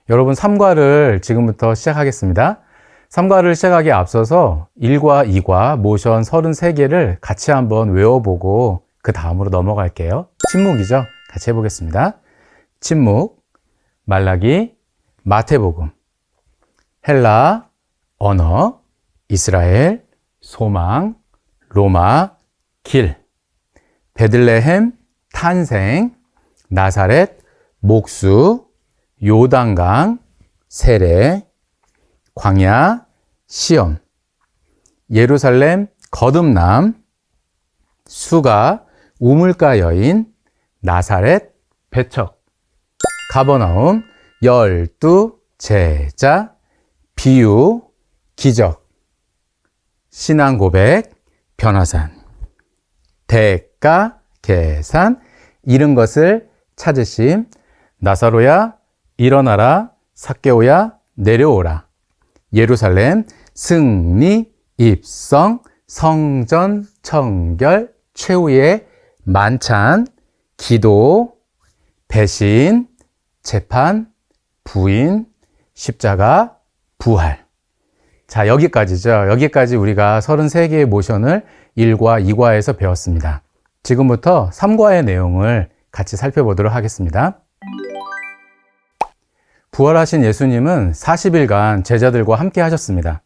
여러분, 3과를 지금부터 시작하겠습니다. 3과를 시작하기에 앞서서 1과, 2과, 모션 33개를 같이 한번 외워보고 그 다음으로 넘어갈게요. 침묵이죠? 같이 해보겠습니다. 침묵, 말라기, 마태복음, 헬라, 언어, 이스라엘, 소망, 로마, 길, 베들레헴, 탄생, 나사렛, 목수, 요단강, 세례, 광야, 시험, 예루살렘, 거듭남, 수가, 우물가 여인, 나사렛, 배척, 가버나움, 12 제자, 비유, 기적, 신앙 고백, 변화산, 대가, 계산, 잃은 것을 찾으심, 나사로야, 일어나라, 삭개오야, 내려오라, 예루살렘, 승리, 입성, 성전, 청결, 최후의 만찬, 기도, 배신, 재판, 부인, 십자가, 부활. 자, 여기까지죠. 여기까지 우리가 33개의 모션을 1과 2과에서 배웠습니다. 지금부터 3과의 내용을 같이 살펴보도록 하겠습니다. 부활하신 예수님은 40일간 제자들과 함께 하셨습니다.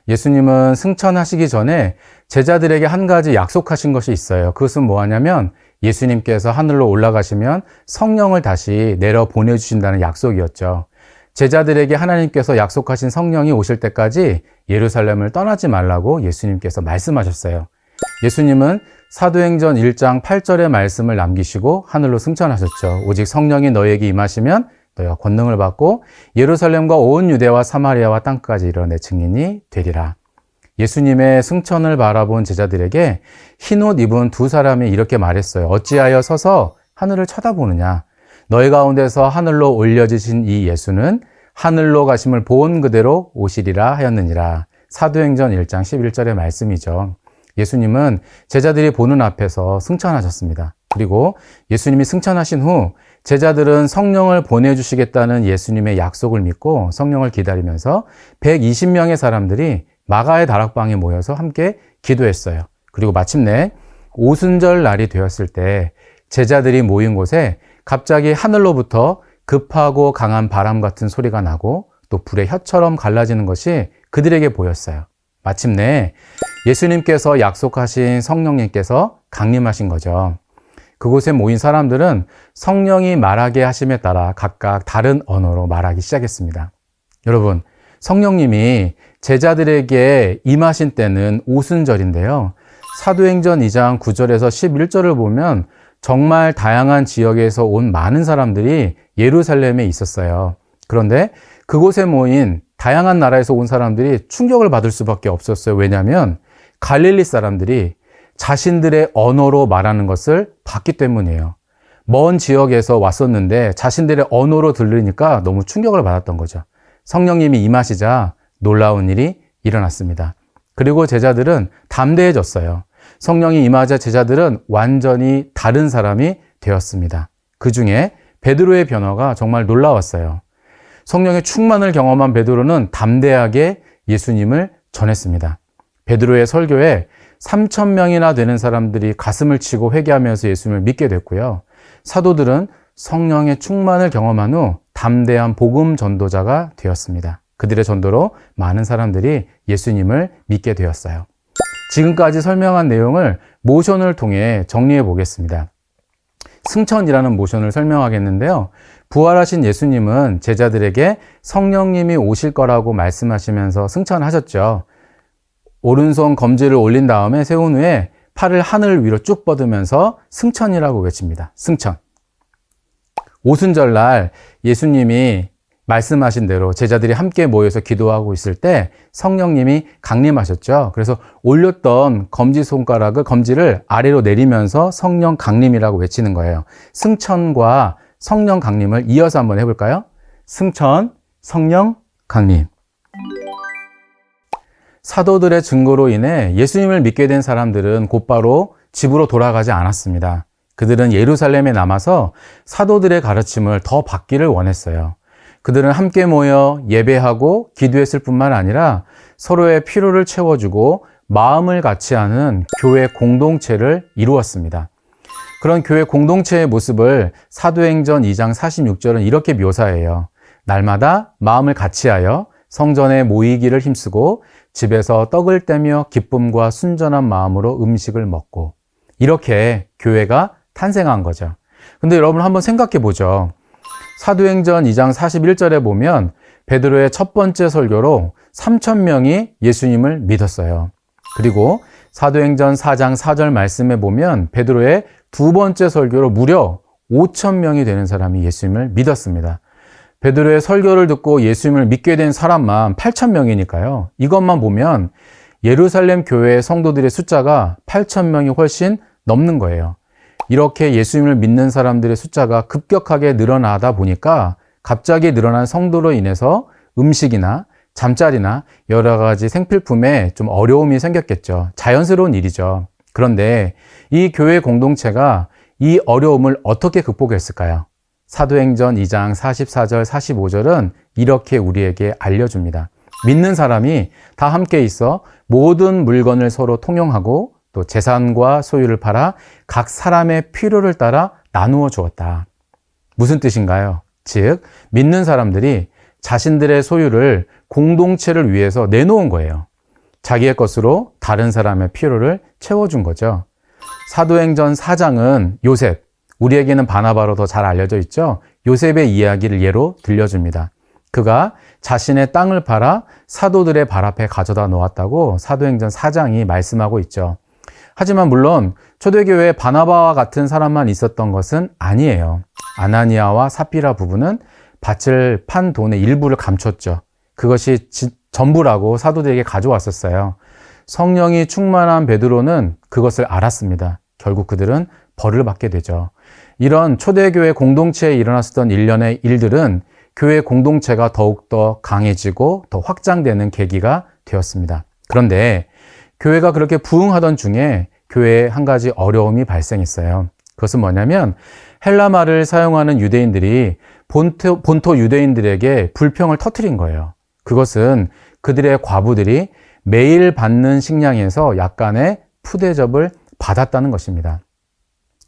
예수님은 승천하시기 전에 제자들에게 한 가지 약속하신 것이 있어요. 그것은 뭐하냐면 예수님께서 하늘로 올라가시면 성령을 다시 내려 보내주신다는 약속이었죠. 제자들에게 하나님께서 약속하신 성령이 오실 때까지 예루살렘을 떠나지 말라고 예수님께서 말씀하셨어요. 예수님은 사도행전 1장 8절의 말씀을 남기시고 하늘로 승천하셨죠. 오직 성령이 너희에게 임하시면 너희가 권능을 받고 예루살렘과 온 유대와 사마리아와 땅까지 이르러 내 증인이 되리라. 예수님의 승천을 바라본 제자들에게 흰옷 입은 두 사람이 이렇게 말했어요. 어찌하여 서서 하늘을 쳐다보느냐? 너희 가운데서 하늘로 올려지신 이 예수는 하늘로 가심을 본 그대로 오시리라 하였느니라. 사도행전 1장 11절의 말씀이죠. 예수님은 제자들이 보는 앞에서 승천하셨습니다. 그리고 예수님이 승천하신 후 제자들은 성령을 보내주시겠다는 예수님의 약속을 믿고 성령을 기다리면서 120명의 사람들이 마가의 다락방에 모여서 함께 기도했어요. 그리고 마침내 오순절 날이 되었을 때 제자들이 모인 곳에 갑자기 하늘로부터 급하고 강한 바람 같은 소리가 나고 또 불의 혀처럼 갈라지는 것이 그들에게 보였어요. 마침내 예수님께서 약속하신 성령님께서 강림하신 거죠. 그곳에 모인 사람들은 성령이 말하게 하심에 따라 각각 다른 언어로 말하기 시작했습니다. 여러분, 성령님이 제자들에게 임하신 때는 오순절인데요. 사도행전 2장 9절에서 11절을 보면 정말 다양한 지역에서 온 많은 사람들이 예루살렘에 있었어요. 그런데 그곳에 모인 다양한 나라에서 온 사람들이 충격을 받을 수밖에 없었어요. 왜냐하면 갈릴리 사람들이 자신들의 언어로 말하는 것을 봤기 때문이에요. 먼 지역에서 왔었는데 자신들의 언어로 들으니까 너무 충격을 받았던 거죠. 성령님이 임하시자 놀라운 일이 일어났습니다. 그리고 제자들은 담대해졌어요. 성령이 임하자 제자들은 완전히 다른 사람이 되었습니다. 그 중에 베드로의 변화가 정말 놀라웠어요. 성령의 충만을 경험한 베드로는 담대하게 예수님을 전했습니다. 베드로의 설교에 3,000명이나 되는 사람들이 가슴을 치고 회개하면서 예수님을 믿게 됐고요. 사도들은 성령의 충만을 경험한 후 담대한 복음 전도자가 되었습니다. 그들의 전도로 많은 사람들이 예수님을 믿게 되었어요. 지금까지 설명한 내용을 모션을 통해 정리해 보겠습니다. 승천이라는 모션을 설명하겠는데요. 부활하신 예수님은 제자들에게 성령님이 오실 거라고 말씀하시면서 승천하셨죠. 오른손 검지를 올린 다음에 세운 후에 팔을 하늘 위로 쭉 뻗으면서 승천이라고 외칩니다. 승천. 오순절날 예수님이 말씀하신 대로 제자들이 함께 모여서 기도하고 있을 때 성령님이 강림하셨죠. 그래서 올렸던 검지를 아래로 내리면서 성령 강림이라고 외치는 거예요. 승천과 성령 강림을 이어서 한번 해볼까요? 승천, 성령 강림. 사도들의 증거로 인해 예수님을 믿게 된 사람들은 곧바로 집으로 돌아가지 않았습니다. 그들은 예루살렘에 남아서 사도들의 가르침을 더 받기를 원했어요. 그들은 함께 모여 예배하고 기도했을 뿐만 아니라 서로의 필요를 채워주고 마음을 같이 하는 교회 공동체를 이루었습니다. 그런 교회 공동체의 모습을 사도행전 2장 46절은 이렇게 묘사해요. 날마다 마음을 같이하여 성전에 모이기를 힘쓰고 집에서 떡을 떼며 기쁨과 순전한 마음으로 음식을 먹고, 이렇게 교회가 탄생한 거죠. 근데 여러분 한번 생각해 보죠. 사도행전 2장 41절에 보면 베드로의 첫 번째 설교로 3,000명이 예수님을 믿었어요. 그리고 사도행전 4장 4절 말씀에 보면 베드로의 두 번째 설교로 무려 5,000명이 되는 사람이 예수님을 믿었습니다. 베드로의 설교를 듣고 예수님을 믿게 된 사람만 8,000명이니까요. 이것만 보면 예루살렘 교회의 성도들의 숫자가 8,000명이 훨씬 넘는 거예요. 이렇게 예수님을 믿는 사람들의 숫자가 급격하게 늘어나다 보니까 갑자기 늘어난 성도로 인해서 음식이나 잠자리나 여러 가지 생필품에 좀 어려움이 생겼겠죠. 자연스러운 일이죠. 그런데 이 교회 공동체가 이 어려움을 어떻게 극복했을까요? 사도행전 2장 44절, 45절은 이렇게 우리에게 알려줍니다. 믿는 사람이 다 함께 있어 모든 물건을 서로 통용하고 또 재산과 소유를 팔아 각 사람의 필요를 따라 나누어 주었다. 무슨 뜻인가요? 즉, 믿는 사람들이 자신들의 소유를 공동체를 위해서 내놓은 거예요. 자기의 것으로 다른 사람의 필요를 채워준 거죠. 사도행전 4장은 요셉, 우리에게는 바나바로 더 잘 알려져 있죠. 요셉의 이야기를 예로 들려줍니다. 그가 자신의 땅을 팔아 사도들의 발 앞에 가져다 놓았다고 사도행전 4장이 말씀하고 있죠. 하지만 물론 초대교회에 바나바와 같은 사람만 있었던 것은 아니에요. 아나니아와 삽비라 부부는 밭을 판 돈의 일부를 감췄죠. 그것이 전부라고 사도들에게 가져왔었어요. 성령이 충만한 베드로는 그것을 알았습니다. 결국 그들은 벌을 받게 되죠. 이런 초대교회 공동체에 일어났었던 일련의 일들은 교회 공동체가 더욱더 강해지고 더 확장되는 계기가 되었습니다. 그런데 교회가 그렇게 부흥하던 중에 교회에 한 가지 어려움이 발생했어요. 그것은 뭐냐면 헬라말을 사용하는 유대인들이 본토 유대인들에게 불평을 터뜨린 거예요. 그것은 그들의 과부들이 매일 받는 식량에서 약간의 푸대접을 받았다는 것입니다.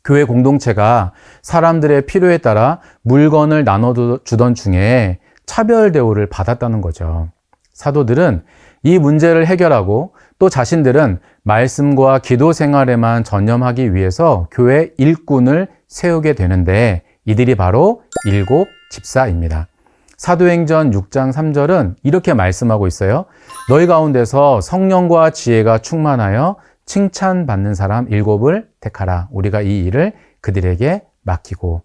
교회 공동체가 사람들의 필요에 따라 물건을 나눠주던 중에 차별 대우를 받았다는 거죠. 사도들은 이 문제를 해결하고 또 자신들은 말씀과 기도 생활에만 전념하기 위해서 교회 일꾼을 세우게 되는데 이들이 바로 일곱 집사입니다. 사도행전 6장 3절은 이렇게 말씀하고 있어요. 너희 가운데서 성령과 지혜가 충만하여 칭찬받는 사람 7을 택하라. 우리가 이 일을 그들에게 맡기고,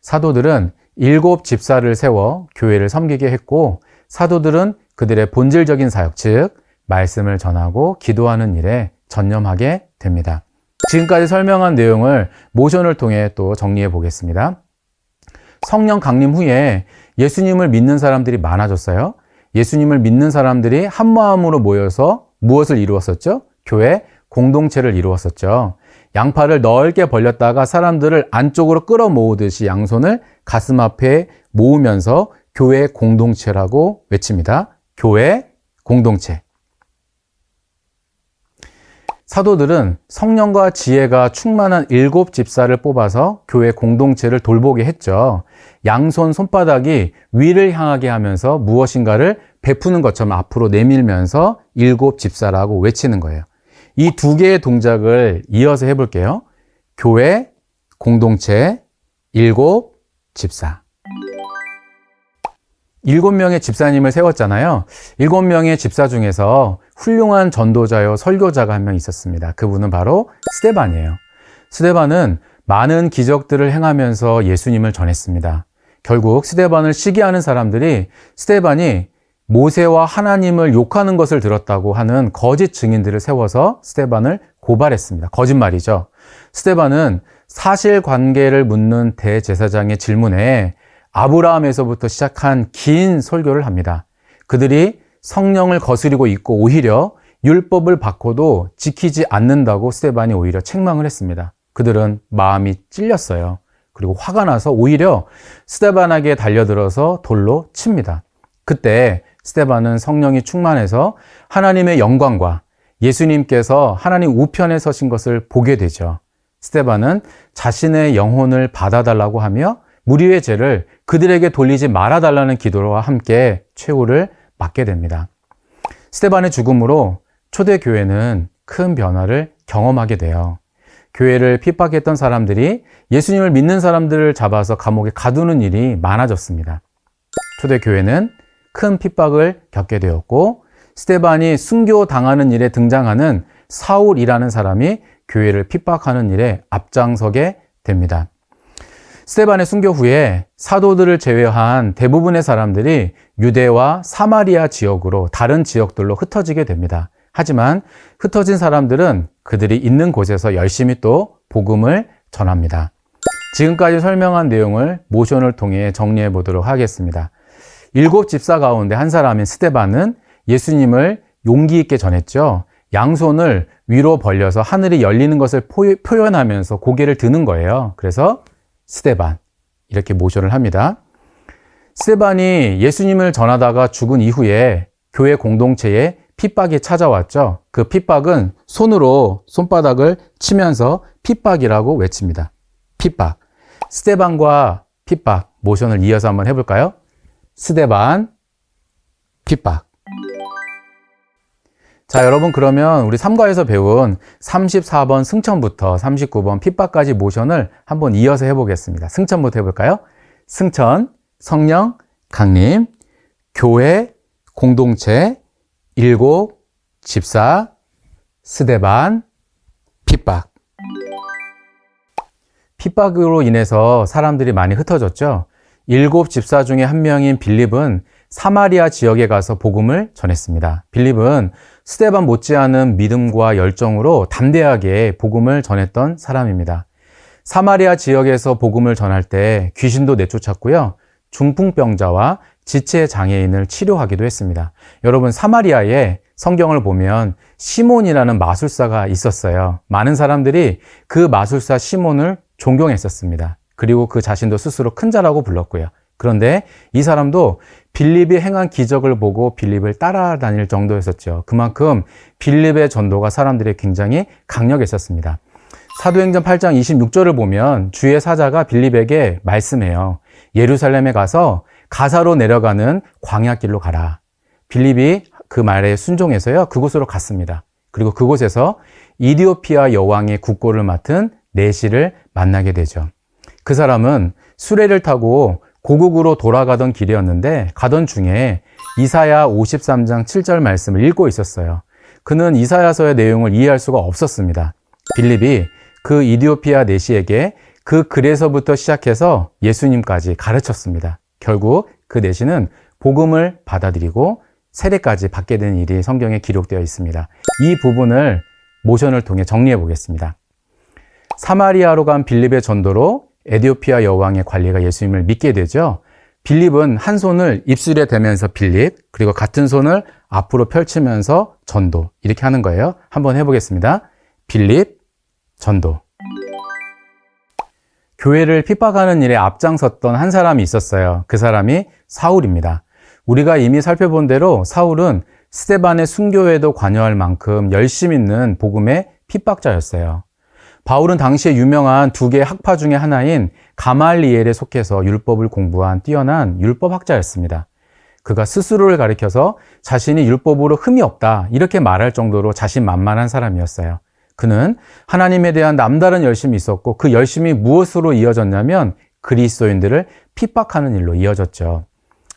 사도들은 7 집사를 세워 교회를 섬기게 했고, 사도들은 그들의 본질적인 사역, 즉 말씀을 전하고 기도하는 일에 전념하게 됩니다. 지금까지 설명한 내용을 모션을 통해 또 정리해 보겠습니다. 성령 강림 후에 예수님을 믿는 사람들이 많아졌어요. 예수님을 믿는 사람들이 한 마음으로 모여서 무엇을 이루었었죠? 교회 공동체를 이루었었죠. 양팔을 넓게 벌렸다가 사람들을 안쪽으로 끌어모으듯이 양손을 가슴 앞에 모으면서 교회 공동체라고 외칩니다. 교회 공동체. 사도들은 성령과 지혜가 충만한 7 집사를 뽑아서 교회 공동체를 돌보게 했죠. 양손 손바닥이 위를 향하게 하면서 무엇인가를 베푸는 것처럼 앞으로 내밀면서 7 집사라고 외치는 거예요. 이 두 개의 동작을 이어서 해볼게요. 교회, 공동체, 7 집사. 7명의 집사님을 세웠잖아요. 7명의 집사 중에서 훌륭한 전도자요 설교자가 한 명 있었습니다. 그분은 바로 스데반이에요. 스데반은 많은 기적들을 행하면서 예수님을 전했습니다. 결국 스데반을 시기하는 사람들이 스데반이 모세와 하나님을 욕하는 것을 들었다고 하는 거짓 증인들을 세워서 스데반을 고발했습니다. 거짓말이죠. 스데반은 사실관계를 묻는 대제사장의 질문에 아브라함에서부터 시작한 긴 설교를 합니다. 그들이 성령을 거스리고 있고 오히려 율법을 받고도 지키지 않는다고 스데반이 오히려 책망을 했습니다. 그들은 마음이 찔렸어요. 그리고 화가 나서 오히려 스데반에게 달려들어서 돌로 칩니다. 그때 스데반은 성령이 충만해서 하나님의 영광과 예수님께서 하나님 우편에 서신 것을 보게 되죠. 스데반은 자신의 영혼을 받아달라고 하며 무리의 죄를 그들에게 돌리지 말아달라는 기도와 함께 최후를 맞게 됩니다. 스데반의 죽음으로 초대교회는 큰 변화를 경험하게 돼요. 교회를 핍박했던 사람들이 예수님을 믿는 사람들을 잡아서 감옥에 가두는 일이 많아졌습니다. 초대교회는 큰 핍박을 겪게 되었고 스데반이 순교당하는 일에 등장하는 사울이라는 사람이 교회를 핍박하는 일에 앞장서게 됩니다. 스데반의 순교 후에 사도들을 제외한 대부분의 사람들이 유대와 사마리아 지역으로 다른 지역들로 흩어지게 됩니다. 하지만 흩어진 사람들은 그들이 있는 곳에서 열심히 또 복음을 전합니다. 지금까지 설명한 내용을 모션을 통해 정리해 보도록 하겠습니다. 7 집사 가운데 한 사람인 스데반은 예수님을 용기 있게 전했죠. 양손을 위로 벌려서 하늘이 열리는 것을 표현하면서 고개를 드는 거예요. 그래서 스데반 이렇게 모션을 합니다. 스데반이 예수님을 전하다가 죽은 이후에 교회 공동체에 핍박이 찾아왔죠. 그 핍박은 손으로 손바닥을 치면서 핍박이라고 외칩니다. 핍박. 스데반과 핍박 모션을 이어서 한번 해볼까요? 스데반, 핍박. 자, 여러분 그러면 우리 3과에서 배운 34번 승천부터 39번 핍박까지 모션을 한번 이어서 해보겠습니다. 승천부터 해볼까요? 승천, 성령, 강림, 교회, 공동체, 7 집사, 스데반, 핍박. 핍박으로 인해서 사람들이 많이 흩어졌죠. 7 집사 중에 한 명인 빌립은 사마리아 지역에 가서 복음을 전했습니다. 빌립은 스데반 못지않은 믿음과 열정으로 담대하게 복음을 전했던 사람입니다. 사마리아 지역에서 복음을 전할 때 귀신도 내쫓았고요. 중풍병자와 지체 장애인을 치료하기도 했습니다. 여러분, 사마리아에 성경을 보면 시몬이라는 마술사가 있었어요. 많은 사람들이 그 마술사 시몬을 존경했었습니다. 그리고 그 자신도 스스로 큰 자라고 불렀고요. 그런데 이 사람도 빌립이 행한 기적을 보고 빌립을 따라다닐 정도였었죠. 그만큼 빌립의 전도가 사람들이 굉장히 강력했었습니다. 사도행전 8장 26절을 보면 주의 사자가 빌립에게 말씀해요. 예루살렘에 가서 가사로 내려가는 광야길로 가라. 빌립이 그 말에 순종해서요, 그곳으로 갔습니다. 그리고 그곳에서 이디오피아 여왕의 국고를 맡은 내시를 만나게 되죠. 그 사람은 수레를 타고 고국으로 돌아가던 길이었는데 가던 중에 이사야 53장 7절 말씀을 읽고 있었어요. 그는 이사야서의 내용을 이해할 수가 없었습니다. 빌립이 그 이디오피아 내시에게 그 글에서부터 시작해서 예수님까지 가르쳤습니다. 결국 그 내시는 복음을 받아들이고 세례까지 받게 된 일이 성경에 기록되어 있습니다. 이 부분을 모션을 통해 정리해 보겠습니다. 사마리아로 간 빌립의 전도로 에디오피아 여왕의 관리가 예수님을 믿게 되죠. 빌립은 한 손을 입술에 대면서 빌립, 그리고 같은 손을 앞으로 펼치면서 전도, 이렇게 하는 거예요. 한번 해보겠습니다. 빌립, 전도. 교회를 핍박하는 일에 앞장섰던 한 사람이 있었어요. 그 사람이 사울입니다. 우리가 이미 살펴본 대로 사울은 스데반의 순교에도 관여할 만큼 열심 있는 복음의 핍박자였어요. 바울은 당시에 유명한 2개의 학파 중에 하나인 가말리엘에 속해서 율법을 공부한 뛰어난 율법학자였습니다. 그가 스스로를 가리켜서 자신이 율법으로 흠이 없다, 이렇게 말할 정도로 자신만만한 사람이었어요. 그는 하나님에 대한 남다른 열심이 있었고 그 열심이 무엇으로 이어졌냐면 그리스도인들을 핍박하는 일로 이어졌죠.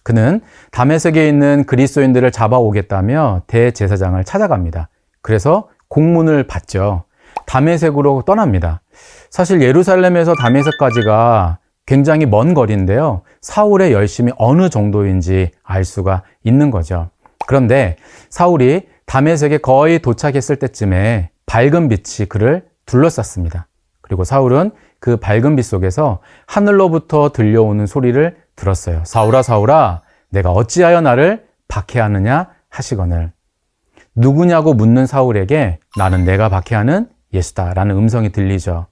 그는 다메섹에 있는 그리스도인들을 잡아오겠다며 대제사장을 찾아갑니다. 그래서 공문을 받죠. 다메섹으로 떠납니다. 사실 예루살렘에서 다메섹까지가 굉장히 먼 거리인데요. 사울의 열심이 어느 정도인지 알 수가 있는 거죠. 그런데 사울이 다메섹에 거의 도착했을 때쯤에 밝은 빛이 그를 둘러쌌습니다. 그리고 사울은 그 밝은 빛 속에서 하늘로부터 들려오는 소리를 들었어요. 사울아, 사울아, 내가 어찌하여 나를 박해하느냐 하시거늘. 누구냐고 묻는 사울에게 나는 내가 박해하는 예수다라는 음성이 들리죠.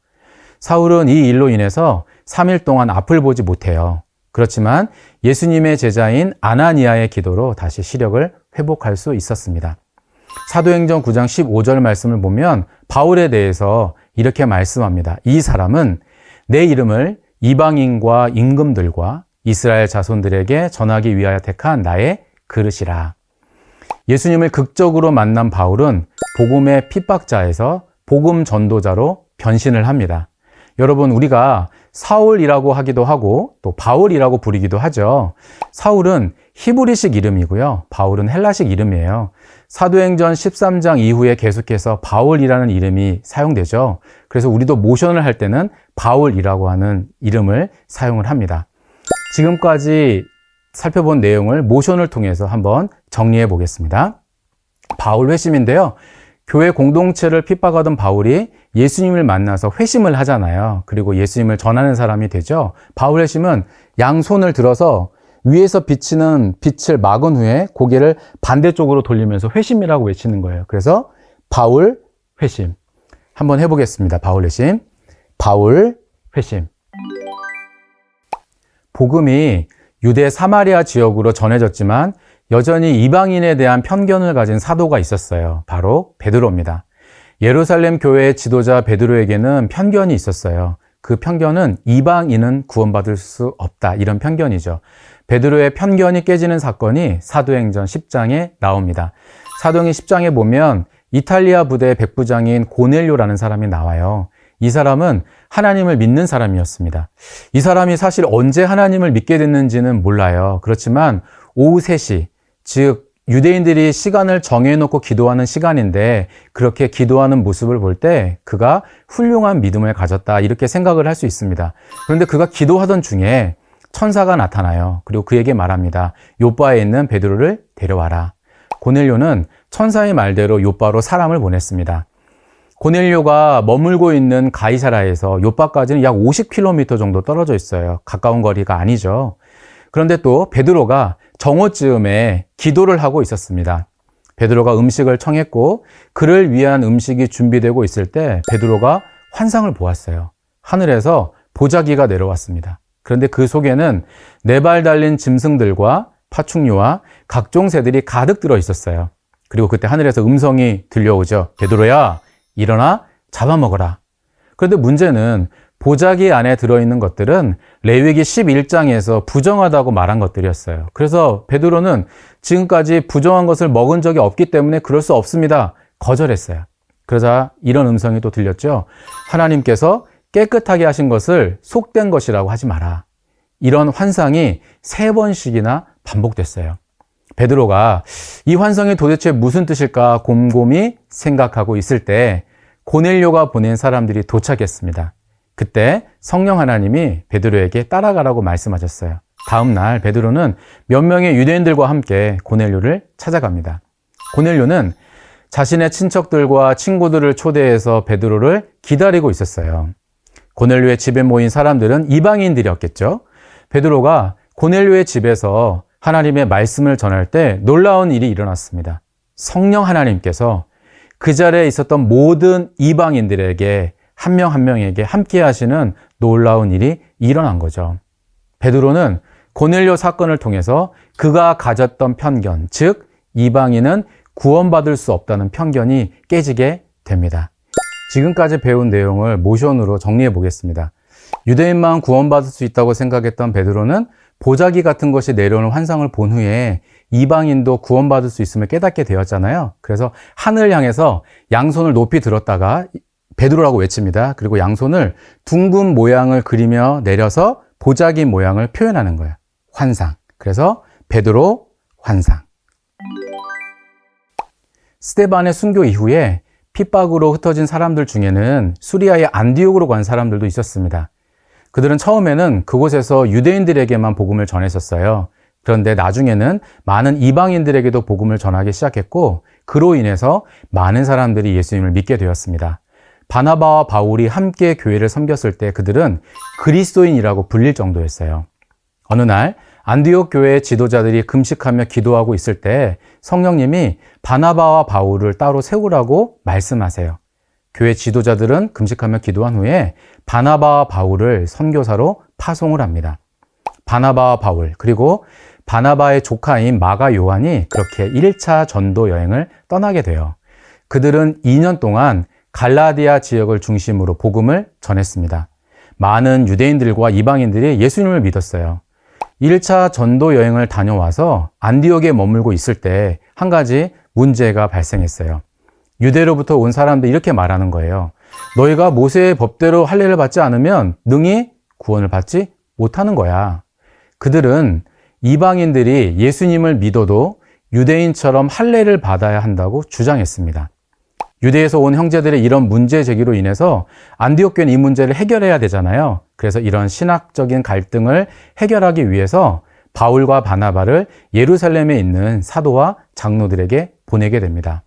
사울은 이 일로 인해서 3일 동안 앞을 보지 못해요. 그렇지만 예수님의 제자인 아나니아의 기도로 다시 시력을 회복할 수 있었습니다. 사도행전 9장 15절 말씀을 보면 바울에 대해서 이렇게 말씀합니다. 이 사람은 내 이름을 이방인과 임금들과 이스라엘 자손들에게 전하기 위하여 택한 나의 그릇이라. 예수님을 극적으로 만난 바울은 복음의 핍박자에서 복음 전도자로 변신을 합니다. 여러분, 우리가 사울이라고 하기도 하고 또 바울이라고 부르기도 하죠. 사울은 히브리식 이름이고요. 바울은 헬라식 이름이에요. 사도행전 13장 이후에 계속해서 바울이라는 이름이 사용되죠. 그래서 우리도 모션을 할 때는 바울이라고 하는 이름을 사용을 합니다. 지금까지 살펴본 내용을 모션을 통해서 한번 정리해 보겠습니다. 바울 회심인데요. 교회 공동체를 핍박하던 바울이 예수님을 만나서 회심을 하잖아요. 그리고 예수님을 전하는 사람이 되죠. 바울 회심은 양손을 들어서 위에서 비치는 빛을 막은 후에 고개를 반대쪽으로 돌리면서 회심이라고 외치는 거예요. 그래서 바울 회심. 한번 해보겠습니다. 바울 회심. 바울 회심. 복음이 유대 사마리아 지역으로 전해졌지만 여전히 이방인에 대한 편견을 가진 사도가 있었어요. 바로 베드로입니다. 예루살렘 교회의 지도자 베드로에게는 편견이 있었어요. 그 편견은 이방인은 구원받을 수 없다. 이런 편견이죠. 베드로의 편견이 깨지는 사건이 사도행전 10장에 나옵니다. 사도행전 10장에 보면 이탈리아 부대의 백부장인 고넬료라는 사람이 나와요. 이 사람은 하나님을 믿는 사람이었습니다. 이 사람이 사실 언제 하나님을 믿게 됐는지는 몰라요. 그렇지만 오후 3시, 즉 유대인들이 시간을 정해놓고 기도하는 시간인데 그렇게 기도하는 모습을 볼 때 그가 훌륭한 믿음을 가졌다 이렇게 생각을 할 수 있습니다. 그런데 그가 기도하던 중에 천사가 나타나요. 그리고 그에게 말합니다. 요빠에 있는 베드로를 데려와라. 고넬료는 천사의 말대로 요빠로 사람을 보냈습니다. 고넬료가 머물고 있는 가이사라에서 요빠까지는 약 50km 정도 떨어져 있어요. 가까운 거리가 아니죠. 그런데 또 베드로가 정오쯤에 기도를 하고 있었습니다. 베드로가 음식을 청했고 그를 위한 음식이 준비되고 있을 때 베드로가 환상을 보았어요. 하늘에서 보자기가 내려왔습니다. 그런데 그 속에는 4발 달린 짐승들과 파충류와 각종 새들이 가득 들어 있었어요. 그리고 그때 하늘에서 음성이 들려오죠. 베드로야, 일어나 잡아먹어라. 그런데 문제는 보자기 안에 들어있는 것들은 레위기 11장에서 부정하다고 말한 것들이었어요. 그래서 베드로는 지금까지 부정한 것을 먹은 적이 없기 때문에 그럴 수 없습니다. 거절했어요. 그러자 이런 음성이 또 들렸죠. 하나님께서 깨끗하게 하신 것을 속된 것이라고 하지 마라. 이런 환상이 3번씩이나 반복됐어요. 베드로가 이 환상이 도대체 무슨 뜻일까 곰곰이 생각하고 있을 때 고넬료가 보낸 사람들이 도착했습니다. 그때 성령 하나님이 베드로에게 따라가라고 말씀하셨어요. 다음 날 베드로는 몇 명의 유대인들과 함께 고넬료를 찾아갑니다. 고넬료는 자신의 친척들과 친구들을 초대해서 베드로를 기다리고 있었어요. 고넬료의 집에 모인 사람들은 이방인들이었겠죠. 베드로가 고넬료의 집에서 하나님의 말씀을 전할 때 놀라운 일이 일어났습니다. 성령 하나님께서 그 자리에 있었던 모든 이방인들에게 한 명 한 명에게 함께 하시는 놀라운 일이 일어난 거죠. 베드로는 고넬료 사건을 통해서 그가 가졌던 편견, 즉 이방인은 구원받을 수 없다는 편견이 깨지게 됩니다. 지금까지 배운 내용을 모션으로 정리해 보겠습니다. 유대인만 구원받을 수 있다고 생각했던 베드로는 보자기 같은 것이 내려오는 환상을 본 후에 이방인도 구원받을 수 있음을 깨닫게 되었잖아요. 그래서 하늘을 향해서 양손을 높이 들었다가 베드로라고 외칩니다. 그리고 양손을 둥근 모양을 그리며 내려서 보자기 모양을 표현하는 거예요. 환상. 그래서 베드로 환상. 스데반의 순교 이후에 핍박으로 흩어진 사람들 중에는 수리아의 안디옥으로 간 사람들도 있었습니다. 그들은 처음에는 그곳에서 유대인들에게만 복음을 전했었어요. 그런데 나중에는 많은 이방인들에게도 복음을 전하기 시작했고 그로 인해서 많은 사람들이 예수님을 믿게 되었습니다. 바나바와 바울이 함께 교회를 섬겼을 때 그들은 그리스도인이라고 불릴 정도였어요. 어느 날 안디옥 교회의 지도자들이 금식하며 기도하고 있을 때 성령님이 바나바와 바울을 따로 세우라고 말씀하세요. 교회 지도자들은 금식하며 기도한 후에 바나바와 바울을 선교사로 파송을 합니다. 바나바와 바울, 그리고 바나바의 조카인 마가 요한이 그렇게 1차 전도 여행을 떠나게 돼요. 그들은 2년 동안 갈라디아 지역을 중심으로 복음을 전했습니다. 많은 유대인들과 이방인들이 예수님을 믿었어요. 1차 전도 여행을 다녀와서 안디옥에 머물고 있을 때 한 가지 문제가 발생했어요. 유대로부터 온 사람들이 이렇게 말하는 거예요. 너희가 모세의 법대로 할례를 받지 않으면 능히 구원을 받지 못하는 거야. 그들은 이방인들이 예수님을 믿어도 유대인처럼 할례를 받아야 한다고 주장했습니다. 유대에서 온 형제들의 이런 문제 제기로 인해서 안디옥 교회는 이 문제를 해결해야 되잖아요. 그래서 이런 신학적인 갈등을 해결하기 위해서 바울과 바나바를 예루살렘에 있는 사도와 장로들에게 보내게 됩니다.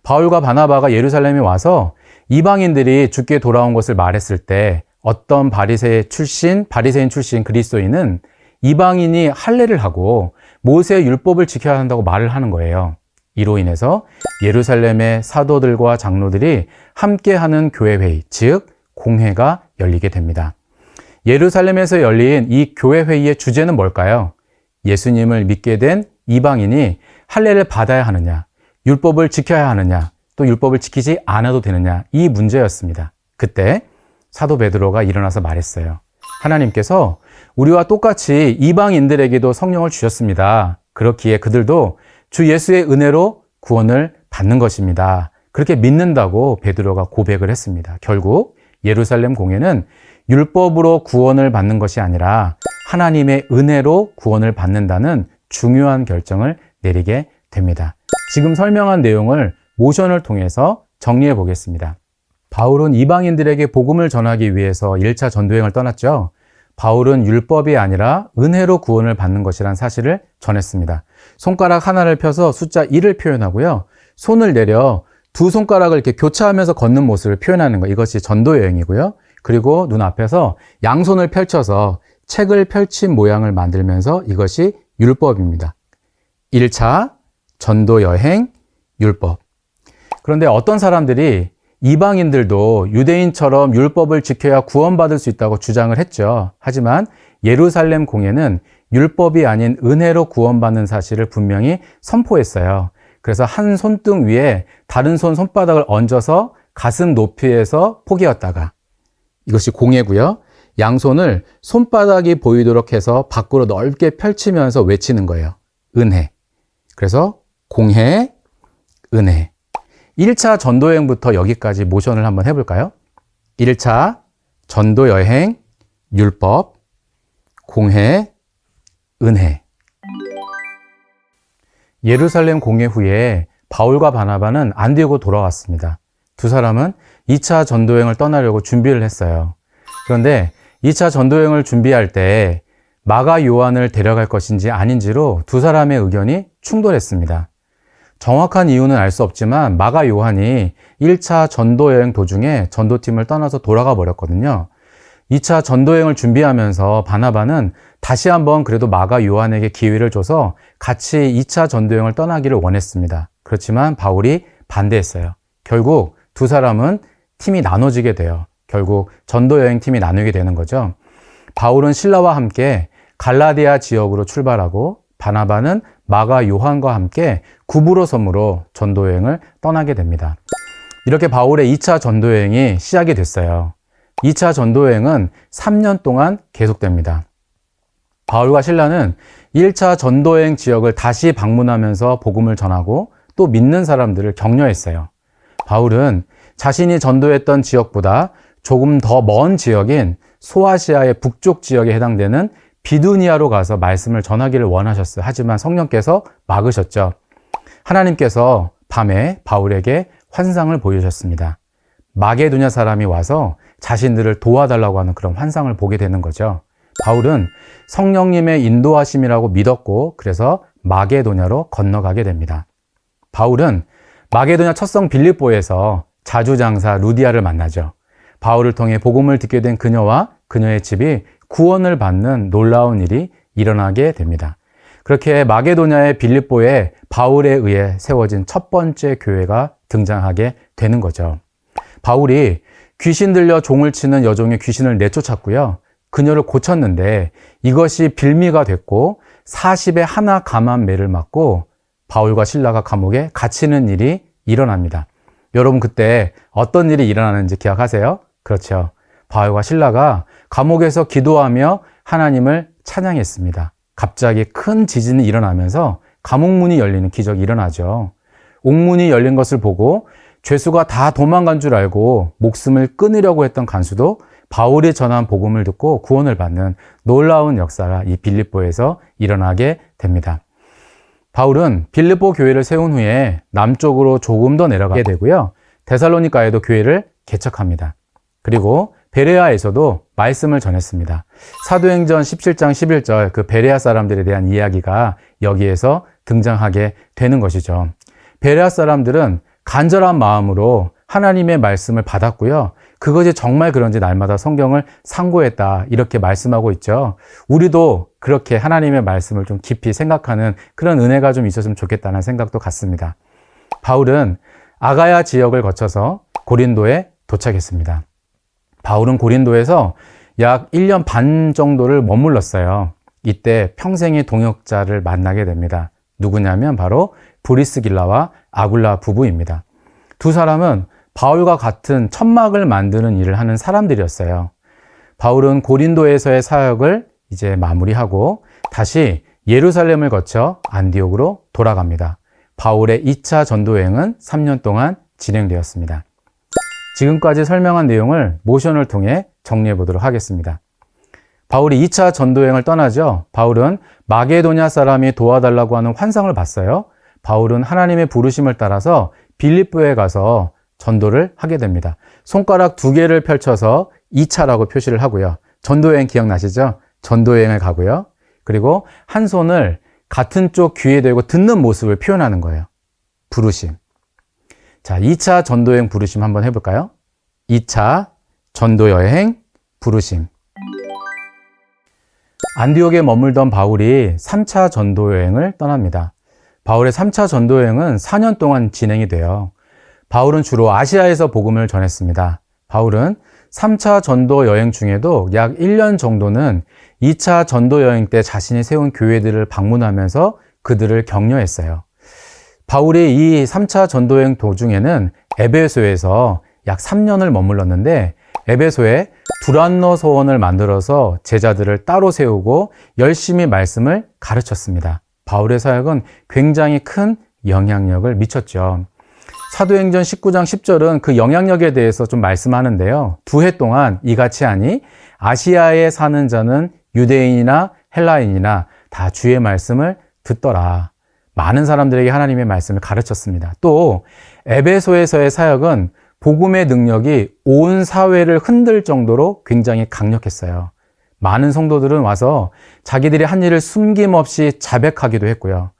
바울과 바나바가 예루살렘에 와서 이방인들이 주께 돌아온 것을 말했을 때 어떤 바리새인 출신 그리스도인은 이방인이 할례를 하고 모세의 율법을 지켜야 한다고 말을 하는 거예요. 이로 인해서 예루살렘의 사도들과 장로들이 함께하는 교회회의, 즉 공회가 열리게 됩니다. 예루살렘에서 열린 이 교회회의의 주제는 뭘까요? 예수님을 믿게 된 이방인이 할례를 받아야 하느냐, 율법을 지켜야 하느냐, 또 율법을 지키지 않아도 되느냐, 이 문제였습니다. 그때 사도 베드로가 일어나서 말했어요. 하나님께서 우리와 똑같이 이방인들에게도 성령을 주셨습니다. 그렇기에 그들도 주 예수의 은혜로 구원을 받는 것입니다. 그렇게 믿는다고 베드로가 고백을 했습니다. 결국 예루살렘 공회는 율법으로 구원을 받는 것이 아니라 하나님의 은혜로 구원을 받는다는 중요한 결정을 내리게 됩니다. 지금 설명한 내용을 모션을 통해서 정리해 보겠습니다. 바울은 이방인들에게 복음을 전하기 위해서 1차 전도여행을 떠났죠. 바울은 율법이 아니라 은혜로 구원을 받는 것이란 사실을 전했습니다. 손가락 하나를 펴서 숫자 1을 표현하고요. 손을 내려 두 손가락을 이렇게 교차하면서 걷는 모습을 표현하는 것, 이것이 전도여행이고요. 그리고 눈앞에서 양손을 펼쳐서 책을 펼친 모양을 만들면서 이것이 율법입니다. 1차 전도여행 율법. 그런데 어떤 사람들이 이방인들도 유대인처럼 율법을 지켜야 구원받을 수 있다고 주장을 했죠. 하지만 예루살렘 공회는 율법이 아닌 은혜로 구원받는 사실을 분명히 선포했어요. 그래서 한 손등 위에 다른 손바닥을 얹어서 가슴 높이에서 포개었다가, 이것이 공회고요. 양손을 손바닥이 보이도록 해서 밖으로 넓게 펼치면서 외치는 거예요. 은혜. 그래서 공회, 은혜. 1차 전도여행부터 여기까지 모션을 한번 해볼까요? 1차 전도여행, 율법, 공회, 은혜. 예루살렘 공회 후에 바울과 바나바는 안디옥으로 돌아왔습니다. 두 사람은 2차 전도여행을 떠나려고 준비를 했어요. 그런데 2차 전도여행을 준비할 때 마가 요한을 데려갈 것인지 아닌지로 두 사람의 의견이 충돌했습니다. 정확한 이유는 알 수 없지만 마가 요한이 1차 전도여행 도중에 전도팀을 떠나서 돌아가 버렸거든요. 2차 전도여행을 준비하면서 바나바는 다시 한번 그래도 마가 요한에게 기회를 줘서 같이 2차 전도여행을 떠나기를 원했습니다. 그렇지만 바울이 반대했어요. 결국 두 사람은 팀이 나눠지게 돼요. 결국 전도여행 팀이 나누게 되는 거죠. 바울은 실라와 함께 갈라디아 지역으로 출발하고 바나바는 마가 요한과 함께 구브로 섬으로 전도여행을 떠나게 됩니다. 이렇게 바울의 2차 전도여행이 시작이 됐어요. 2차 전도여행은 3년 동안 계속됩니다. 바울과 실라는 1차 전도여행 지역을 다시 방문하면서 복음을 전하고 또 믿는 사람들을 격려했어요. 바울은 자신이 전도했던 지역보다 조금 더 먼 지역인 소아시아의 북쪽 지역에 해당되는 비두니아로 가서 말씀을 전하기를 원하셨어요. 하지만 성령께서 막으셨죠. 하나님께서 밤에 바울에게 환상을 보여주셨습니다. 마게도냐 사람이 와서 자신들을 도와달라고 하는 그런 환상을 보게 되는 거죠. 바울은 성령님의 인도하심이라고 믿었고 그래서 마게도냐로 건너가게 됩니다. 바울은 마게도냐 첫 성 빌립보에서 자주장사 루디아를 만나죠. 바울을 통해 복음을 듣게 된 그녀와 그녀의 집이 구원을 받는 놀라운 일이 일어나게 됩니다. 그렇게 마게도냐의 빌립보에 바울에 의해 세워진 첫 번째 교회가 등장하게 되는 거죠. 바울이 귀신 들려 종을 치는 여종의 귀신을 내쫓았고요. 그녀를 고쳤는데 이것이 빌미가 됐고 40의 하나 감한 매를 맞고 바울과 실라가 감옥에 갇히는 일이 일어납니다. 여러분 그때 어떤 일이 일어나는지 기억하세요? 그렇죠. 바울과 실라가 감옥에서 기도하며 하나님을 찬양했습니다. 갑자기 큰 지진이 일어나면서 감옥문이 열리는 기적이 일어나죠. 옥문이 열린 것을 보고 죄수가 다 도망간 줄 알고 목숨을 끊으려고 했던 간수도 바울이 전한 복음을 듣고 구원을 받는 놀라운 역사가 이 빌립보에서 일어나게 됩니다. 바울은 빌립보 교회를 세운 후에 남쪽으로 조금 더 내려가게 되고요. 데살로니가에도 교회를 개척합니다. 그리고 베레아에서도 말씀을 전했습니다. 사도행전 17장 11절 그 베레아 사람들에 대한 이야기가 여기에서 등장하게 되는 것이죠. 베레아 사람들은 간절한 마음으로 하나님의 말씀을 받았고요. 그것이 정말 그런지 날마다 성경을 상고했다 이렇게 말씀하고 있죠. 우리도 그렇게 하나님의 말씀을 좀 깊이 생각하는 그런 은혜가 좀 있었으면 좋겠다는 생각도 같습니다. 바울은 아가야 지역을 거쳐서 고린도에 도착했습니다. 바울은 고린도에서 약 1년 반 정도를 머물렀어요. 이때 평생의 동역자를 만나게 됩니다. 누구냐면 바로 브리스길라와 아굴라 부부입니다. 두 사람은 바울과 같은 천막을 만드는 일을 하는 사람들이었어요. 바울은 고린도에서의 사역을 이제 마무리하고 다시 예루살렘을 거쳐 안디옥으로 돌아갑니다. 바울의 2차 전도 여행은 3년 동안 진행되었습니다. 지금까지 설명한 내용을 모션을 통해 정리해 보도록 하겠습니다. 바울이 2차 전도 여행을 떠나죠. 바울은 마게도냐 사람이 도와달라고 하는 환상을 봤어요. 바울은 하나님의 부르심을 따라서 빌립보에 가서 전도를 하게 됩니다. 손가락 2개를 펼쳐서 2차라고 표시를 하고요. 전도여행 기억나시죠? 전도여행을 가고요. 그리고 한 손을 같은 쪽 귀에 대고 듣는 모습을 표현하는 거예요. 부르심. 자, 2차 전도여행 부르심 한번 해볼까요? 2차 전도여행 부르심. 안디옥에 머물던 바울이 3차 전도여행을 떠납니다. 바울의 3차 전도여행은 4년 동안 진행이 돼요. 바울은 주로 아시아에서 복음을 전했습니다. 바울은 3차 전도 여행 중에도 약 1년 정도는 2차 전도 여행 때 자신이 세운 교회들을 방문하면서 그들을 격려했어요. 바울이 이 3차 전도 여행 도중에는 에베소에서 약 3년을 머물렀는데 에베소에 두란노 소원을 만들어서 제자들을 따로 세우고 열심히 말씀을 가르쳤습니다. 바울의 사역은 굉장히 큰 영향력을 미쳤죠. 사도행전 19장 10절은 그 영향력에 대해서 좀 말씀하는데요. 2해 동안 이같이 하니 아시아에 사는 자는 유대인이나 헬라인이나 다 주의 말씀을 듣더라. 많은 사람들에게 하나님의 말씀을 가르쳤습니다. 또 에베소에서의 사역은 복음의 능력이 온 사회를 흔들 정도로 굉장히 강력했어요. 많은 성도들은 와서 자기들이 한 일을 숨김없이 자백하기도 했고요.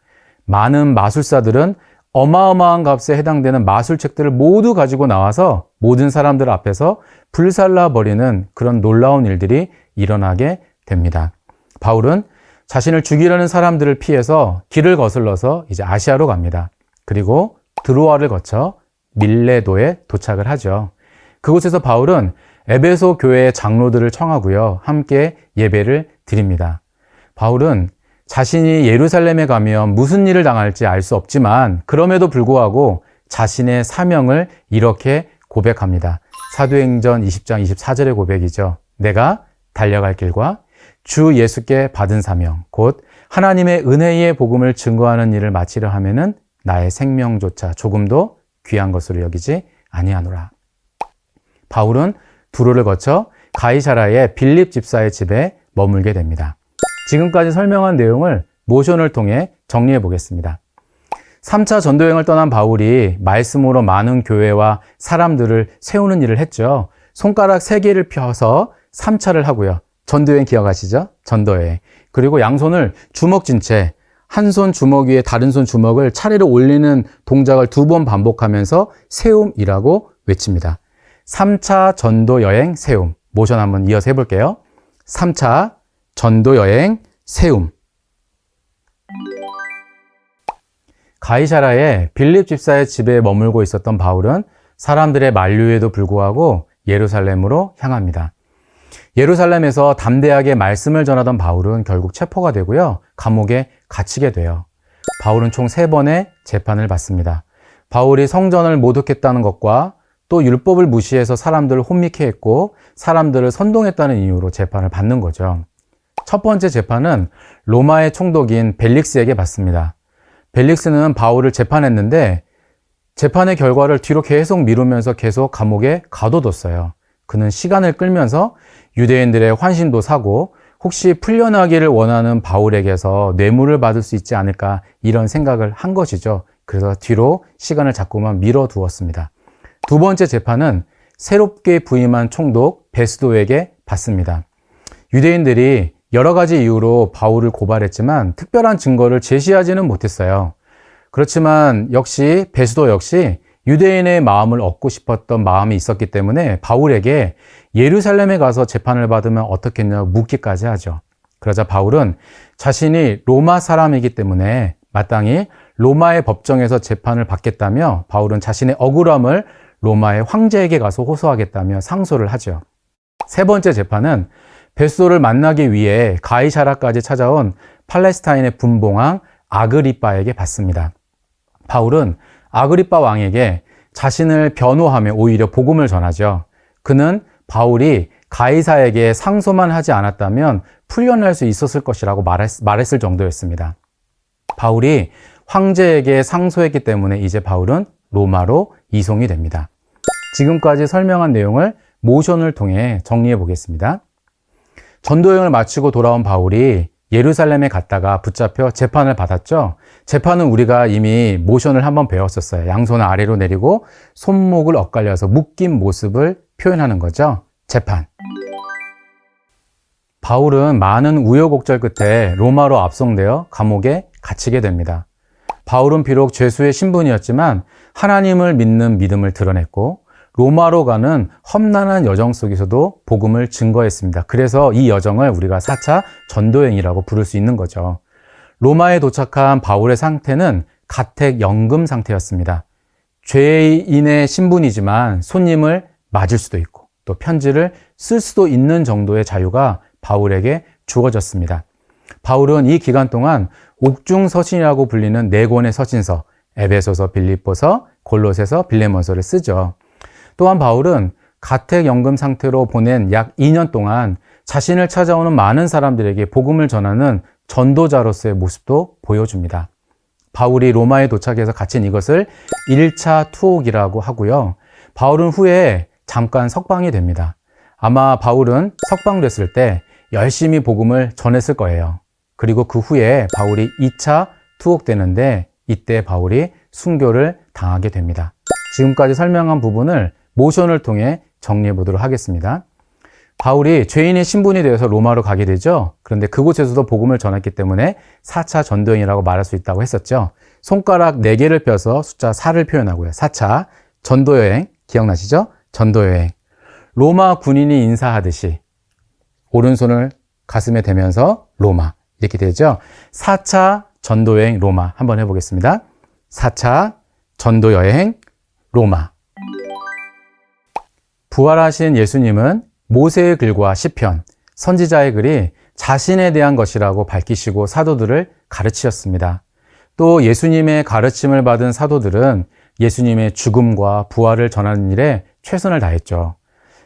많은 마술사들은 어마어마한 값에 해당되는 마술책들을 모두 가지고 나와서 모든 사람들 앞에서 불살라버리는 그런 놀라운 일들이 일어나게 됩니다. 바울은 자신을 죽이려는 사람들을 피해서 길을 거슬러서 이제 아시아로 갑니다. 그리고 드로아를 거쳐 밀레도에 도착을 하죠. 그곳에서 바울은 에베소 교회의 장로들을 청하고요. 함께 예배를 드립니다. 바울은 자신이 예루살렘에 가면 무슨 일을 당할지 알 수 없지만 그럼에도 불구하고 자신의 사명을 이렇게 고백합니다. 사도행전 20장 24절의 고백이죠. 내가 달려갈 길과 주 예수께 받은 사명, 곧 하나님의 은혜의 복음을 증거하는 일을 마치려 하면은 나의 생명조차 조금도 귀한 것으로 여기지 아니하노라. 바울은 두로를 거쳐 가이사라의 빌립 집사의 집에 머물게 됩니다. 지금까지 설명한 내용을 모션을 통해 정리해 보겠습니다. 3차 전도여행을 떠난 바울이 말씀으로 많은 교회와 사람들을 세우는 일을 했죠. 손가락 3개를 펴서 3차를 하고요. 전도여행 기억하시죠? 전도여행. 그리고 양손을 주먹진 채 한 손 주먹 위에 다른 손 주먹을 차례로 올리는 동작을 2번 반복하면서 세움이라고 외칩니다. 3차 전도여행 세움. 모션 한번 이어서 해볼게요. 3차 전도여행 세움. 가이사라의 빌립 집사의 집에 머물고 있었던 바울은 사람들의 만류에도 불구하고 예루살렘으로 향합니다. 예루살렘에서 담대하게 말씀을 전하던 바울은 결국 체포가 되고요. 감옥에 갇히게 돼요. 바울은 총 3번의 재판을 받습니다. 바울이 성전을 모독했다는 것과 또 율법을 무시해서 사람들을 혼미케 했고 사람들을 선동했다는 이유로 재판을 받는 거죠. 첫 번째 재판은 로마의 총독인 벨릭스에게 받습니다. 벨릭스는 바울을 재판했는데 재판의 결과를 뒤로 계속 미루면서 계속 감옥에 가둬뒀어요. 그는 시간을 끌면서 유대인들의 환심도 사고 혹시 풀려나기를 원하는 바울에게서 뇌물을 받을 수 있지 않을까 이런 생각을 한 것이죠. 그래서 뒤로 시간을 자꾸만 미뤄두었습니다. 두 번째 재판은 새롭게 부임한 총독 베스도에게 받습니다. 유대인들이 여러 가지 이유로 바울을 고발했지만 특별한 증거를 제시하지는 못했어요. 그렇지만 역시 베스도 역시 유대인의 마음을 얻고 싶었던 마음이 있었기 때문에 바울에게 예루살렘에 가서 재판을 받으면 어떻겠냐고 묻기까지 하죠. 그러자 바울은 자신이 로마 사람이기 때문에 마땅히 로마의 법정에서 재판을 받겠다며 바울은 자신의 억울함을 로마의 황제에게 가서 호소하겠다며 상소를 하죠. 세 번째 재판은 베스도를 만나기 위해 가이사라까지 찾아온 팔레스타인의 분봉왕 아그리빠에게 받습니다. 바울은 아그리빠 왕에게 자신을 변호하며 오히려 복음을 전하죠. 그는 바울이 가이사에게 상소만 하지 않았다면 풀려날 수 있었을 것이라고 말했을 정도였습니다. 바울이 황제에게 상소했기 때문에 이제 바울은 로마로 이송이 됩니다. 지금까지 설명한 내용을 모션을 통해 정리해 보겠습니다. 전도여행을 마치고 돌아온 바울이 예루살렘에 갔다가 붙잡혀 재판을 받았죠. 재판은 우리가 이미 모션을 한번 배웠었어요. 양손을 아래로 내리고 손목을 엇갈려서 묶인 모습을 표현하는 거죠. 재판. 바울은 많은 우여곡절 끝에 로마로 압송되어 감옥에 갇히게 됩니다. 바울은 비록 죄수의 신분이었지만 하나님을 믿는 믿음을 드러냈고 로마로 가는 험난한 여정 속에서도 복음을 증거했습니다. 그래서 이 여정을 우리가 4차 전도여행이라고 부를 수 있는 거죠. 로마에 도착한 바울의 상태는 가택연금 상태였습니다. 죄인의 신분이지만 손님을 맞을 수도 있고 또 편지를 쓸 수도 있는 정도의 자유가 바울에게 주어졌습니다. 바울은 이 기간 동안 옥중서신이라고 불리는 4권의 서신서, 에베소서, 빌립보서, 골로새서, 빌레몬서를 쓰죠. 또한 바울은 가택연금 상태로 보낸 약 2년 동안 자신을 찾아오는 많은 사람들에게 복음을 전하는 전도자로서의 모습도 보여줍니다. 바울이 로마에 도착해서 갇힌 이것을 1차 투옥이라고 하고요. 바울은 후에 잠깐 석방이 됩니다. 아마 바울은 석방됐을 때 열심히 복음을 전했을 거예요. 그리고 그 후에 바울이 2차 투옥되는데 이때 바울이 순교를 당하게 됩니다. 지금까지 설명한 부분을 모션을 통해 정리해 보도록 하겠습니다. 바울이 죄인의 신분이 되어서 로마로 가게 되죠. 그런데 그곳에서도 복음을 전했기 때문에 4차 전도여행이라고 말할 수 있다고 했었죠. 손가락 4개를 펴서 숫자 4를 표현하고요. 4차 전도여행 기억나시죠? 전도여행. 로마 군인이 인사하듯이 오른손을 가슴에 대면서 로마 이렇게 되죠. 4차 전도여행 로마 한번 해보겠습니다. 4차 전도여행 로마. 부활하신 예수님은 모세의 글과 시편, 선지자의 글이 자신에 대한 것이라고 밝히시고 사도들을 가르치셨습니다. 또 예수님의 가르침을 받은 사도들은 예수님의 죽음과 부활을 전하는 일에 최선을 다했죠.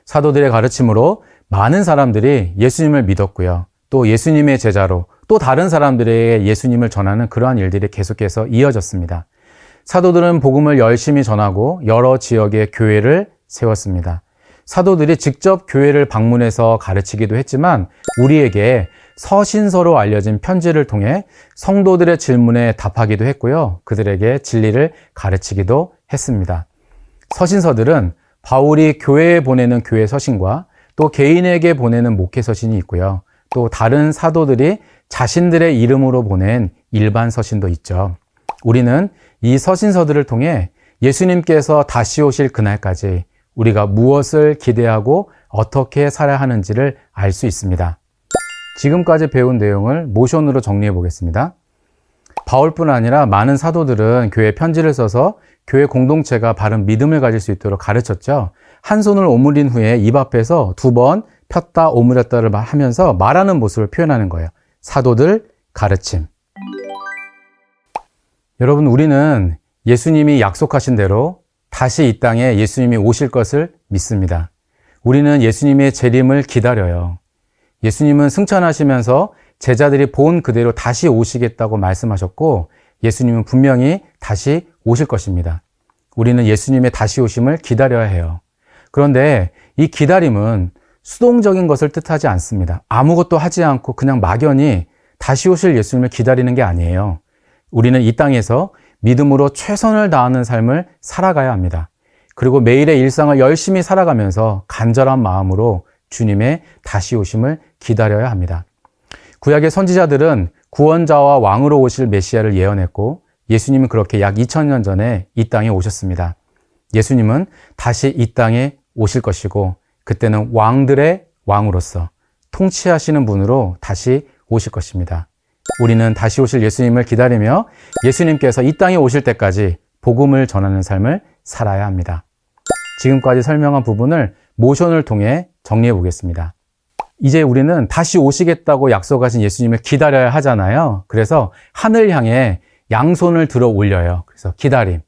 사도들의 가르침으로 많은 사람들이 예수님을 믿었고요. 또 예수님의 제자로 또 다른 사람들에게 예수님을 전하는 그러한 일들이 계속해서 이어졌습니다. 사도들은 복음을 열심히 전하고 여러 지역의 교회를 세웠습니다. 사도들이 직접 교회를 방문해서 가르치기도 했지만 우리에게 서신서로 알려진 편지를 통해 성도들의 질문에 답하기도 했고요. 그들에게 진리를 가르치기도 했습니다. 서신서들은 바울이 교회에 보내는 교회 서신과 또 개인에게 보내는 목회 서신이 있고요. 또 다른 사도들이 자신들의 이름으로 보낸 일반 서신도 있죠. 우리는 이 서신서들을 통해 예수님께서 다시 오실 그날까지 우리가 무엇을 기대하고 어떻게 살아야 하는지를 알 수 있습니다. 지금까지 배운 내용을 모션으로 정리해 보겠습니다. 바울뿐 아니라 많은 사도들은 교회에 편지를 써서 교회 공동체가 바른 믿음을 가질 수 있도록 가르쳤죠. 한 손을 오므린 후에 입 앞에서 2번 폈다 오므렸다를 하면서 말하는 모습을 표현하는 거예요. 사도들 가르침. 여러분, 우리는 예수님이 약속하신 대로 다시 이 땅에 예수님이 오실 것을 믿습니다. 우리는 예수님의 재림을 기다려요. 예수님은 승천하시면서 제자들이 본 그대로 다시 오시겠다고 말씀하셨고, 예수님은 분명히 다시 오실 것입니다. 우리는 예수님의 다시 오심을 기다려야 해요. 그런데 이 기다림은 수동적인 것을 뜻하지 않습니다. 아무것도 하지 않고 그냥 막연히 다시 오실 예수님을 기다리는 게 아니에요. 우리는 이 땅에서 믿음으로 최선을 다하는 삶을 살아가야 합니다. 그리고 매일의 일상을 열심히 살아가면서 간절한 마음으로 주님의 다시 오심을 기다려야 합니다. 구약의 선지자들은 구원자와 왕으로 오실 메시아를 예언했고, 예수님은 그렇게 약 2000년 전에 이 땅에 오셨습니다. 예수님은 다시 이 땅에 오실 것이고, 그때는 왕들의 왕으로서 통치하시는 분으로 다시 오실 것입니다. 우리는 다시 오실 예수님을 기다리며 예수님께서 이 땅에 오실 때까지 복음을 전하는 삶을 살아야 합니다. 지금까지 설명한 부분을 모션을 통해 정리해 보겠습니다. 이제 우리는 다시 오시겠다고 약속하신 예수님을 기다려야 하잖아요. 그래서 하늘 향해 양손을 들어 올려요. 그래서 기다림.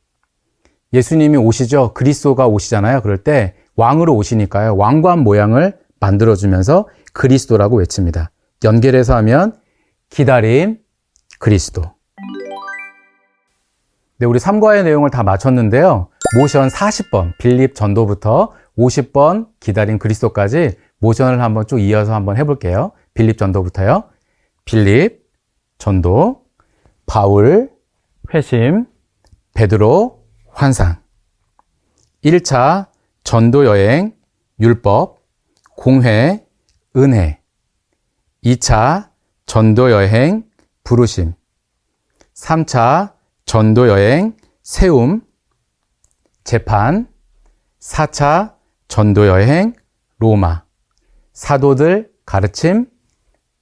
예수님이 오시죠. 그리스도가 오시잖아요. 그럴 때 왕으로 오시니까요. 왕관 모양을 만들어주면서 그리스도라고 외칩니다. 연결해서 하면 기다림, 그리스도. 네, 우리 3과의 내용을 다 마쳤는데요. 모션 40번, 빌립 전도부터 50번 기다림 그리스도까지 모션을 한번 쭉 이어서 한번 해볼게요. 빌립 전도부터요. 빌립, 전도, 바울, 회심, 베드로, 환상. 1차 전도 여행, 율법, 공회, 은혜. 2차 전도 여행, 부르심. 3차 전도 여행, 세움, 재판. 4차 전도 여행, 로마. 사도들 가르침,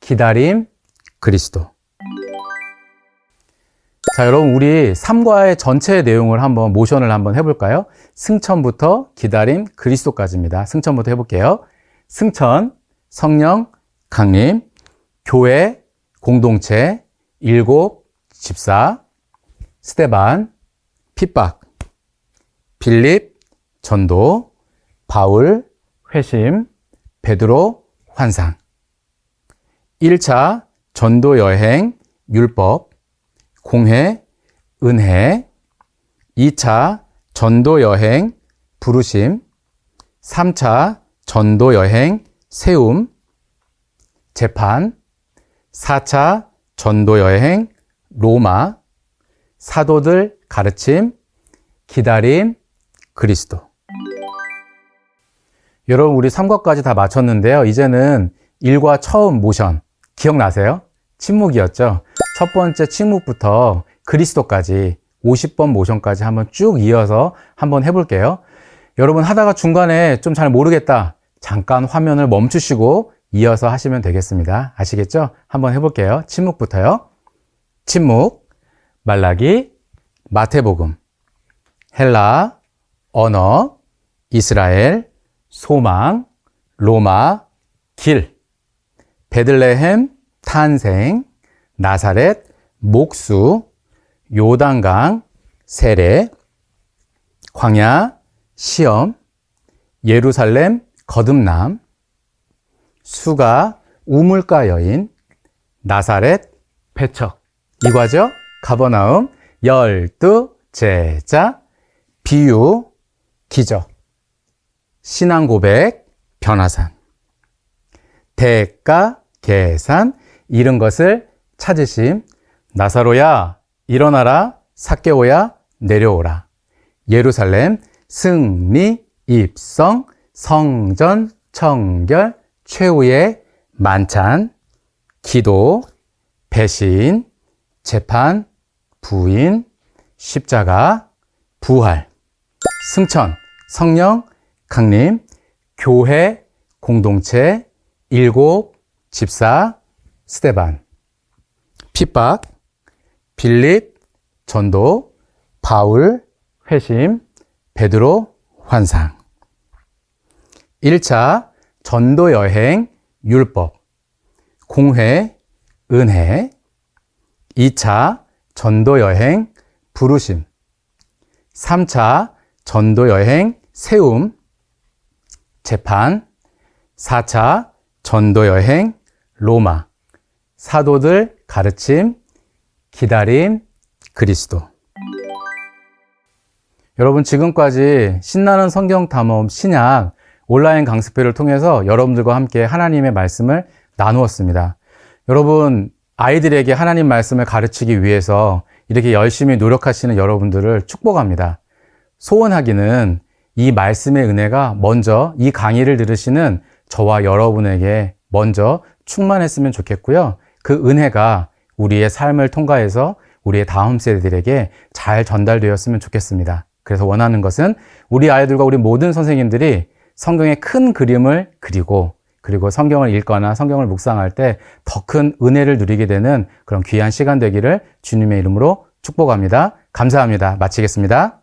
기다림, 그리스도. 자, 여러분, 우리 3과의 전체 내용을 한번 모션을 한번 해볼까요? 승천부터 기다림, 그리스도까지입니다. 승천부터 해볼게요. 승천, 성령, 강림, 교회, 공동체, 7, 집사, 스데반, 핍박, 빌립, 전도, 바울, 회심, 베드로, 환상. 1차 전도 여행, 율법, 공회, 은혜. 2차 전도 여행, 부르심. 3차 전도 여행, 세움, 재판. 4차 전도 여행, 로마. 사도들 가르침, 기다림, 그리스도. 여러분, 우리 3과까지 다 마쳤는데요. 이제는 1과 처음 모션 기억나세요? 침묵이었죠? 첫 번째 침묵부터 그리스도까지 50번 모션까지 한번 쭉 이어서 한번 해볼게요. 여러분, 하다가 중간에 좀 잘 모르겠다. 잠깐 화면을 멈추시고 이어서 하시면 되겠습니다. 아시겠죠? 한번 해볼게요. 침묵부터요. 침묵, 말라기, 마태복음, 헬라, 언어, 이스라엘, 소망, 로마, 길, 베들레헴, 탄생, 나사렛, 목수, 요단강, 세례, 광야, 시험, 예루살렘, 거듭남, 수가, 우물가 여인, 나사렛, 배척. 이과죠? 가버나움, 12 제자, 비유, 기적, 신앙 고백, 변화산, 대가, 계산, 잃은 것을 찾으심, 나사로야, 일어나라, 삭개오야, 내려오라, 예루살렘, 승리, 입성, 성전, 청결, 최후의 만찬, 기도, 배신, 재판, 부인, 십자가, 부활, 승천, 성령, 강림, 교회, 공동체, 7, 집사, 스데반, 핍박, 빌립, 전도, 바울, 회심, 베드로 환상. 1차 전도 여행 율법, 공회 은혜. 2차 전도 여행 부르심. 3차 전도 여행 세움, 재판. 4차 전도 여행 로마, 사도들 가르침, 기다림, 그리스도. 여러분, 지금까지 신나는 성경 탐험 신약 온라인 강습회를 통해서 여러분들과 함께 하나님의 말씀을 나누었습니다. 여러분, 아이들에게 하나님 말씀을 가르치기 위해서 이렇게 열심히 노력하시는 여러분들을 축복합니다. 소원하기는 이 말씀의 은혜가 먼저 이 강의를 들으시는 저와 여러분에게 먼저 충만했으면 좋겠고요. 그 은혜가 우리의 삶을 통과해서 우리의 다음 세대들에게 잘 전달되었으면 좋겠습니다. 그래서 원하는 것은 우리 아이들과 우리 모든 선생님들이 성경의 큰 그림을 그리고 성경을 읽거나 성경을 묵상할 때 더 큰 은혜를 누리게 되는 그런 귀한 시간 되기를 주님의 이름으로 축복합니다. 감사합니다. 마치겠습니다.